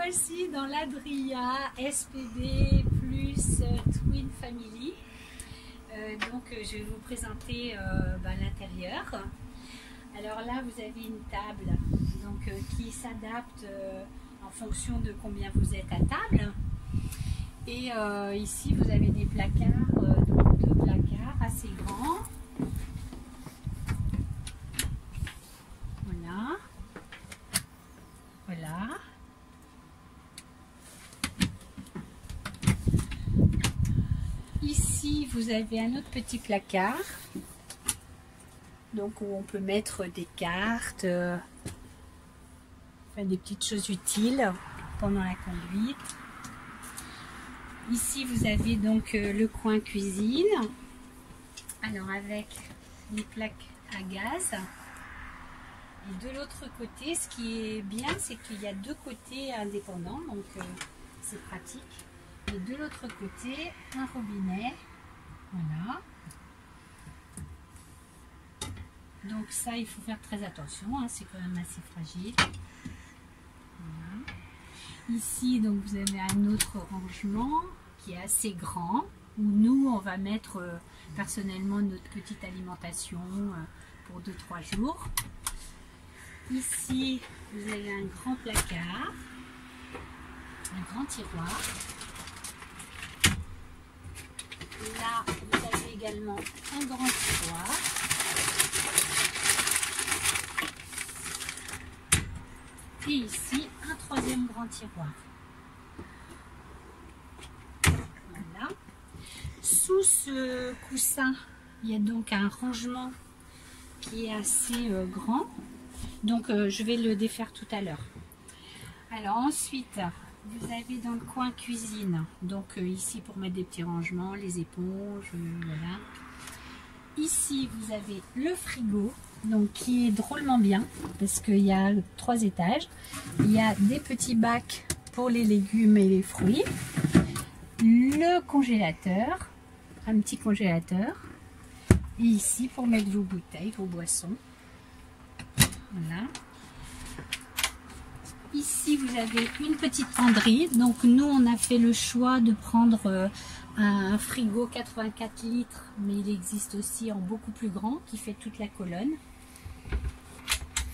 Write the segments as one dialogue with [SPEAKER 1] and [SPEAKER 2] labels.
[SPEAKER 1] voici dans l'Adria SPB plus Twin Family. Donc je vais vous présenter l'intérieur. Alors là vous avez une table donc, qui s'adapte en fonction de combien vous êtes à table. Et ici vous avez des placards, deux placards assez grands. Voilà. Voilà. Ici, vous avez un autre petit placard, donc où on peut mettre des cartes, des petites choses utiles pendant la conduite. Ici, vous avez donc le coin cuisine, alors avec les plaques à gaz. Et de l'autre côté, ce qui est bien, c'est qu'il y a deux côtés indépendants, donc c'est pratique. Et de l'autre côté, un robinet. Voilà. Donc ça, il faut faire très attention, hein, c'est quand même assez fragile. Voilà. Ici, donc vous avez un autre rangement qui est assez grand, où nous, on va mettre personnellement notre petite alimentation pour 2-3 jours. Ici, vous avez un grand placard, un grand tiroir. Là, vous avez également un grand tiroir. Et ici, un troisième grand tiroir. Voilà. Sous ce coussin, il y a donc un rangement qui est assez grand. Donc, je vais le défaire tout à l'heure. Alors ensuite, vous avez dans le coin cuisine, donc ici pour mettre des petits rangements, les éponges, voilà. Ici vous avez le frigo, donc qui est drôlement bien parce qu'il y a 3 étages. Il y a des petits bacs pour les légumes et les fruits, le congélateur, un petit congélateur, et ici pour mettre vos bouteilles, vos boissons. Voilà. Ici, vous avez une petite penderie. Donc, nous, on a fait le choix de prendre un frigo 84 litres, mais il existe aussi en beaucoup plus grand qui fait toute la colonne.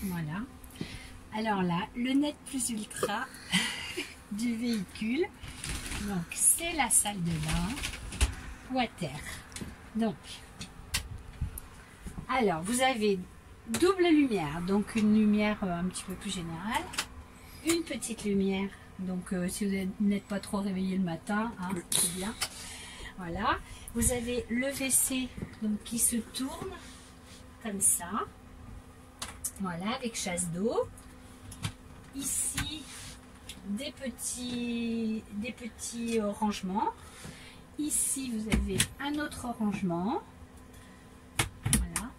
[SPEAKER 1] Voilà. Alors là, le net plus ultra du véhicule. Donc, c'est la salle de bain water. Donc, alors, vous avez double lumière, donc une lumière un petit peu plus générale. Une petite lumière, donc si vous n'êtes pas trop réveillé le matin, hein, c'est bien. Voilà, vous avez le WC donc, qui se tourne comme ça. Voilà, avec chasse d'eau. Ici, des petits rangements. Ici, vous avez un autre rangement. Voilà.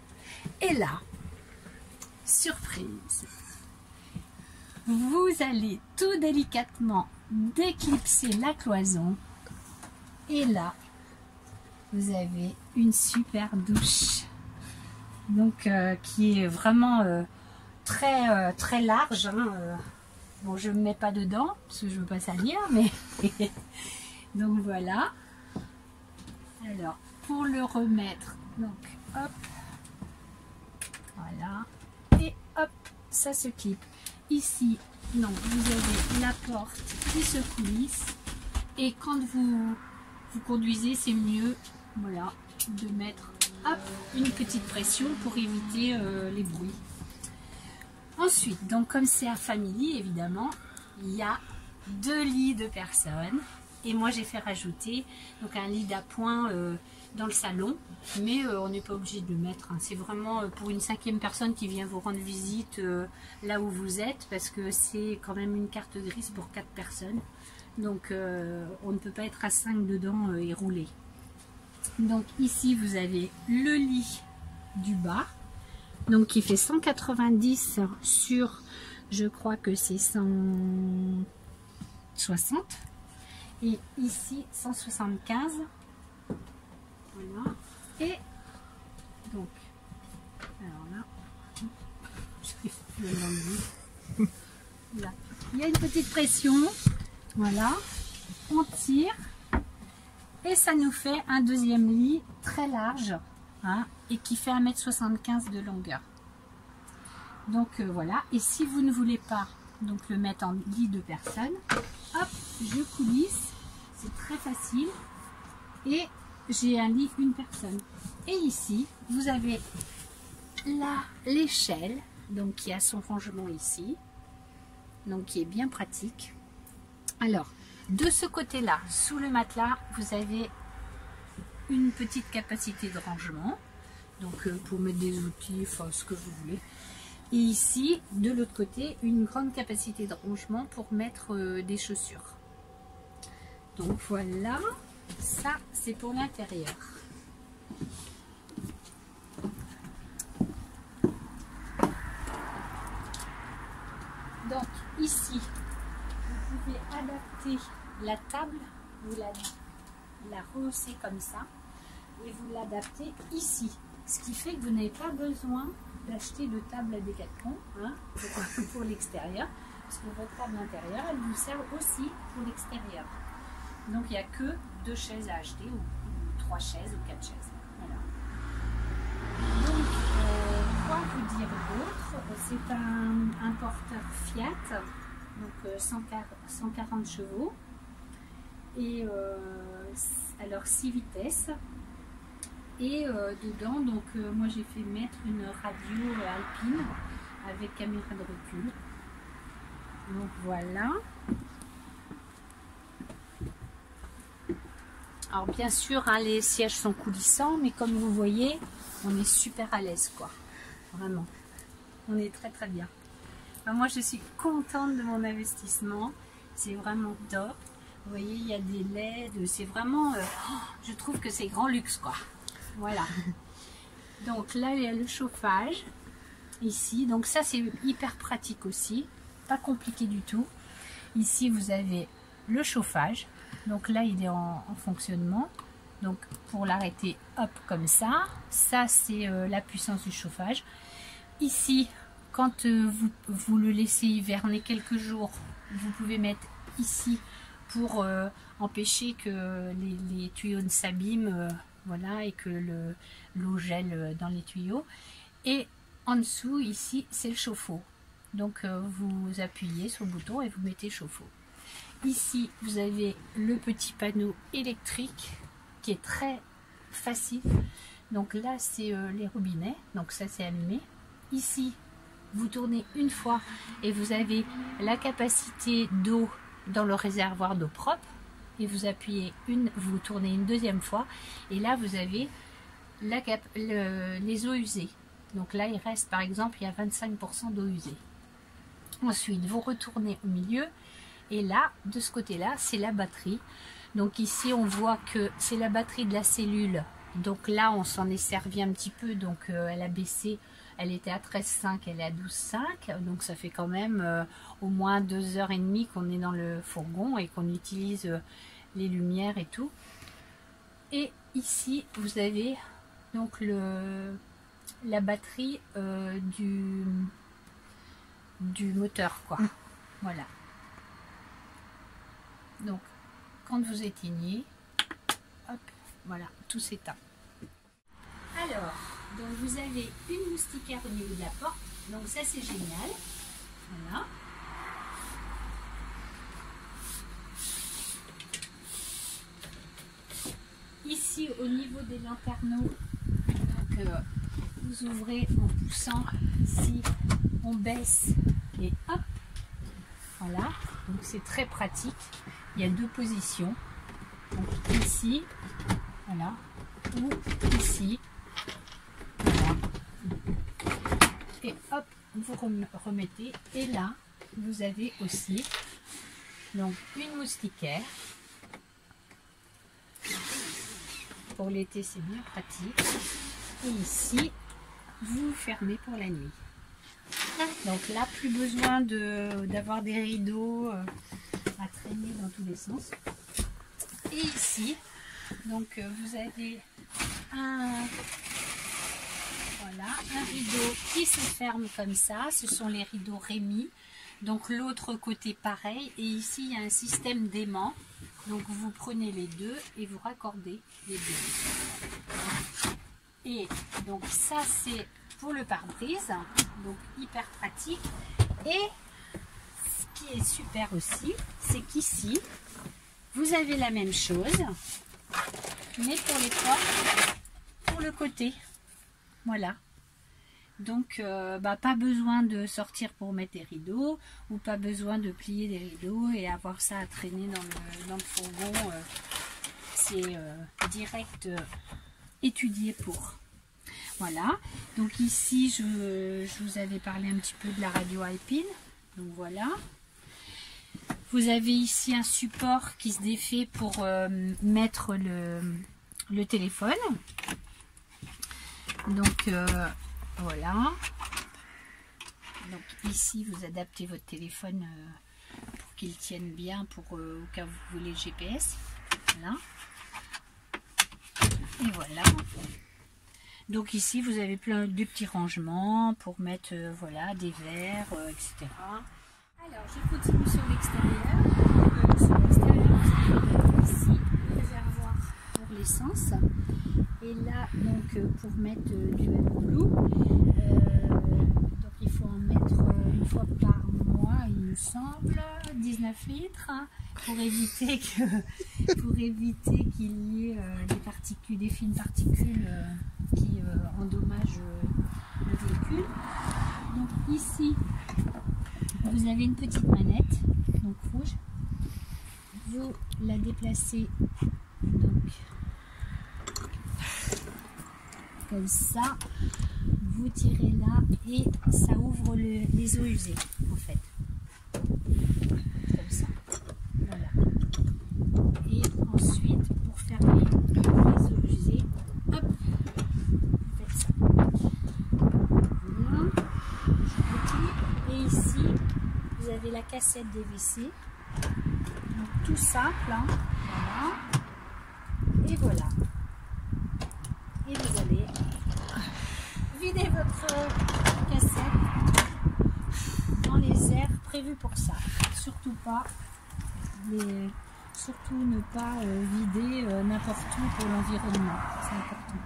[SPEAKER 1] Et là, surprise! Vous allez tout délicatement déclipser la cloison et là vous avez une super douche donc qui est vraiment très large, hein. Bon, je ne me mets pas dedans parce que je ne veux pas salir, mais donc voilà. Alors pour le remettre, donc hop, voilà, et hop, ça se clip. Ici, donc, vous avez la porte qui se coulisse et quand vous conduisez, c'est mieux, voilà, de mettre hop, une petite pression pour éviter les bruits. Ensuite, donc comme c'est un family, évidemment, il y a 2 lits de personnes et moi j'ai fait rajouter donc un lit d'appoint dans le salon, mais on n'est pas obligé de le mettre, hein. C'est vraiment pour une 5e personne qui vient vous rendre visite là où vous êtes, parce que c'est quand même une carte grise pour 4 personnes, donc on ne peut pas être à 5 dedans et rouler. Donc ici vous avez le lit du bas, donc qui fait 190 sur, je crois que c'est 160, et ici 175. Voilà. Et donc, alors là, là, il y a une petite pression. Voilà, on tire et ça nous fait un deuxième lit très large, hein, et qui fait 1,75 m de longueur. Donc voilà, et si vous ne voulez pas donc le mettre en lit de personne, hop, je coulisse, c'est très facile, et j'ai un lit une personne. Et ici, vous avez l'échelle, donc qui a son rangement ici, donc qui est bien pratique. Alors, de ce côté-là, sous le matelas, vous avez une petite capacité de rangement, donc pour mettre des outils, enfin ce que vous voulez. Et ici, de l'autre côté, une grande capacité de rangement pour mettre des chaussures. Donc voilà, ça c'est pour l'intérieur. Donc ici, vous pouvez adapter la table, vous la rehaussez comme ça et vous l'adaptez ici. Ce qui fait que vous n'avez pas besoin d'acheter de table à Decathlon, hein, pour l'extérieur, parce que votre table intérieure, elle vous sert aussi pour l'extérieur. Donc il n'y a que 2 chaises à acheter, ou 3 chaises, ou 4 chaises. Voilà. Donc, quoi vous dire d'autre? C'est un porteur Fiat, donc 140 chevaux, et alors 6 vitesses. Et dedans, donc moi j'ai fait mettre une radio alpine avec caméra de recul. Donc voilà. Alors bien sûr, hein, les sièges sont coulissants, mais comme vous voyez, on est super à l'aise, quoi. Vraiment. On est très très bien. Enfin, moi je suis contente de mon investissement. C'est vraiment top. Vous voyez, il y a des LED. C'est vraiment... je trouve que c'est grand luxe, quoi. Voilà. Donc là, il y a le chauffage. Ici. Donc ça, c'est hyper pratique aussi. Pas compliqué du tout. Ici, vous avez le chauffage. Donc là, il est en fonctionnement. Donc pour l'arrêter, hop, comme ça. Ça, c'est la puissance du chauffage. Ici, quand vous le laissez hiverner quelques jours, vous pouvez mettre ici pour empêcher que les tuyaux ne s'abîment, voilà, et que l'eau gèle dans les tuyaux. Et en dessous, ici, c'est le chauffe-eau. Donc vous appuyez sur le bouton et vous mettez chauffe-eau. Ici, vous avez le petit panneau électrique qui est très facile. Donc là, c'est les robinets. Donc ça, c'est allumé. Ici, vous tournez une fois et vous avez la capacité d'eau dans le réservoir d'eau propre. Et vous appuyez vous tournez une deuxième fois. Et là, vous avez les eaux usées. Donc là, il reste, par exemple, il y a 25% d'eau usée. Ensuite, vous retournez au milieu. Et là, de ce côté-là, c'est la batterie. Donc ici, on voit que c'est la batterie de la cellule. Donc là, on s'en est servi un petit peu. Donc elle a baissé. Elle était à 13,5, elle est à 12,5. Donc ça fait quand même au moins 2h30 qu'on est dans le fourgon et qu'on utilise les lumières et tout. Et ici, vous avez donc la batterie du moteur, quoi. Voilà. Donc, quand vous éteignez, hop, voilà, tout s'éteint. Alors, donc vous avez une moustiquaire au niveau de la porte, donc ça c'est génial. Voilà. Ici, au niveau des lanterneaux, donc, vous ouvrez en poussant ici, on baisse et hop, voilà, donc c'est très pratique. Il y a 2 positions, donc ici, voilà, ou ici, voilà. Et hop, vous remettez, et là, vous avez aussi donc une moustiquaire. Pour l'été, c'est bien pratique. Et ici, vous fermez pour la nuit. Donc là, plus besoin d'avoir des rideaux à traîner dans tous les sens. Et ici, donc vous avez voilà, Voilà, un rideau qui se ferme comme ça, ce sont les rideaux Rémy. Donc l'autre côté pareil, et ici il y a un système d'aimant. Donc vous prenez les deux et vous raccordez les deux. Et donc ça c'est pour le pare-brise, donc hyper pratique. Et ce qui est super aussi, c'est qu'ici vous avez la même chose, mais pour les portes, pour le côté. Voilà. Donc pas besoin de sortir pour mettre des rideaux, ou pas besoin de plier des rideaux et avoir ça à traîner dans le fourgon. C'est direct étudié pour. Voilà. Donc ici je vous avais parlé un petit peu de la radio Alpine. Donc voilà. Vous avez ici un support qui se défait pour mettre le téléphone. Donc voilà. Donc ici vous adaptez votre téléphone pour qu'il tienne bien pour au cas où vous voulez le GPS. Voilà. Et voilà. Donc ici vous avez plein de petits rangements pour mettre voilà, des verres, etc. Alors je continue sur l'extérieur. Sur l'extérieur, vous avez ici le réservoir pour l'essence. Et là, donc pour mettre du AdBlue, donc il faut en mettre une fois par mois, il me semble, 19 litres, hein, pour éviter qu'il y ait des particules, des fines particules qui endommagent le véhicule. Donc ici, vous avez une petite manette, donc rouge. Vous la déplacez donc comme ça, vous tirez là et ça ouvre les eaux usées en fait, comme ça, voilà. Et ensuite pour fermer les eaux usées, hop, vous faites ça, voilà. Et ici vous avez la cassette des WC, donc tout simple, hein. Voilà, et voilà. Et vous allez vider votre cassette dans les aires prévues pour ça. Surtout ne pas vider n'importe où pour l'environnement. C'est important.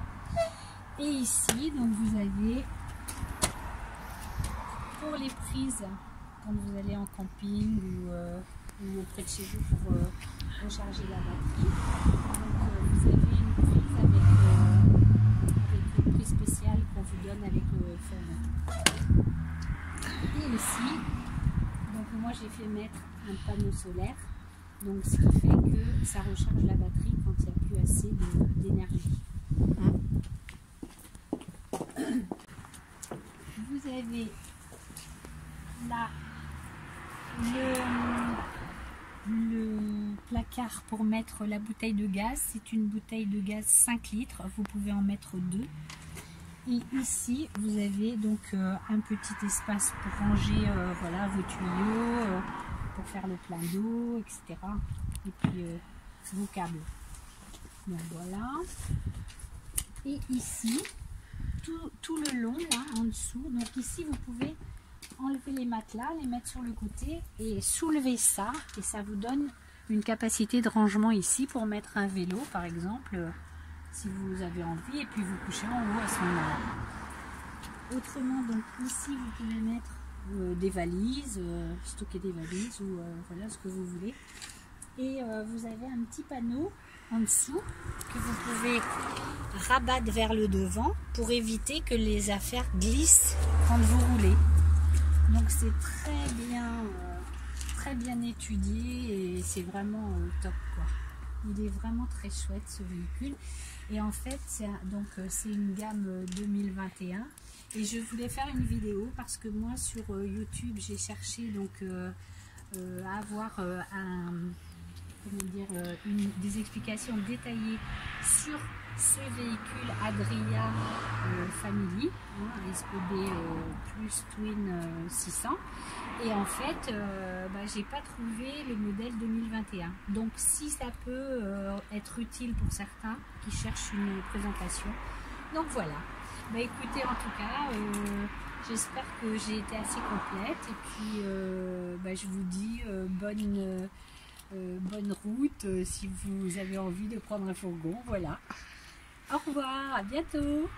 [SPEAKER 1] Et ici, donc vous avez pour les prises quand vous allez en camping ou auprès de chez vous pour recharger la batterie. Donc vous avez une prise avec le prix spécial qu'on vous donne avec le phone. Et ici, donc moi j'ai fait mettre un panneau solaire, donc ce qui fait que ça recharge la batterie quand il n'y a plus assez d'énergie. Vous avez là le placard pour mettre la bouteille de gaz. C'est une bouteille de gaz 5 litres, vous pouvez en mettre 2. Et ici vous avez donc un petit espace pour ranger voilà, vos tuyaux, pour faire le plein d'eau, etc. Et puis vos câbles. Donc voilà. Et ici tout le long là en dessous, donc ici vous pouvez enlever les matelas, les mettre sur le côté et soulever ça, et ça vous donne une capacité de rangement ici pour mettre un vélo par exemple, si vous avez envie, et puis vous couchez en haut à ce moment-là. Autrement, donc ici vous pouvez mettre des valises, stocker des valises ou voilà ce que vous voulez. Et vous avez un petit panneau en dessous que vous pouvez rabattre vers le devant pour éviter que les affaires glissent quand vous roulez. Donc c'est très bien étudié et c'est vraiment top quoi. Il est vraiment très chouette ce véhicule. Et en fait c'est une gamme 2021 et je voulais faire une vidéo parce que moi sur YouTube j'ai cherché donc à avoir des explications détaillées sur ce véhicule Adria Family, SPB plus Twin 600, et en fait j'ai pas trouvé le modèle 2021, donc si ça peut être utile pour certains qui cherchent une présentation, donc voilà. Bah écoutez, en tout cas, j'espère que j'ai été assez complète. Et puis, bah, je vous dis bonne route si vous avez envie de prendre un fourgon. Voilà. Au revoir, à bientôt.